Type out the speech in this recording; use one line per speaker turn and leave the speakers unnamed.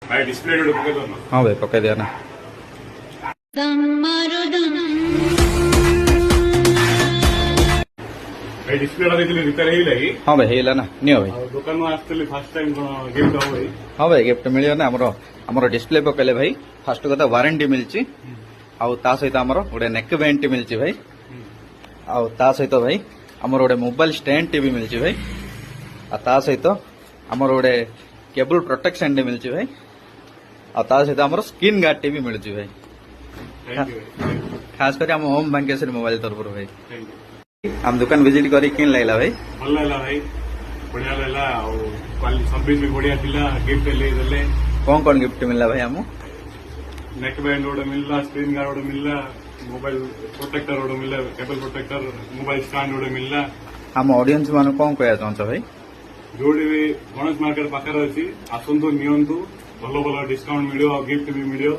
भाई डिस्प्ले पकड़ दो ना।
हाँ भाई पकड़ दिया ना।
भाई डिस्प्ले रिपेयर ही लगी।
हाँ भाई है ना नियो भाई।
दुकान में आसली फास्ट टाइम गिफ्ट हम भाई।
हाँ भाई गिफ्ट मिलियो ना हमर डिस्प्ले पकड़े भाई फास्ट कथा वारंटी मिलची आउ ता सहित हमर गोटे नेक बैंड टी मिलची भाई आउ ता सहित भाई हमर गोटे मोबाइल स्टैंड टीवी मिलची भाई आ ता सहित हमर गोटे केबल प्रोटेक्शन टी मिलची भाई आ ता सहित हमर स्क्रीन गार्ड टीवी मिलची भाई
थैंक यू भाई।
खास कर हम होम बैंकेश्वरी मोबाइल तरफ भाई
थैंक यू।
हम दुकान विजिट करी किन लागला भाई
भल लगा भाई बढ़िया लगा क्वालिटी सर्विस भी बढ़िया थिला गिफ्ट ले देले।
कौन गिफ्ट मिलला भाई हमू
नेक बैंड गोटे मिलला स्क्रीन गार्ड गोटे मिलला मोबाइल प्रोटेक्टर गोटे मिलला केबल प्रोटेक्टर मोबाइल स्टैंड गोटे मिलला।
हम ऑडियंस मान कौन कहया चाहछ भाई
जोड़ी भी गणेश मार्केट पाखे अच्छी आसतु नियंतु भल भल डिस्काउंट मिलो गिफ्ट भी मिलो।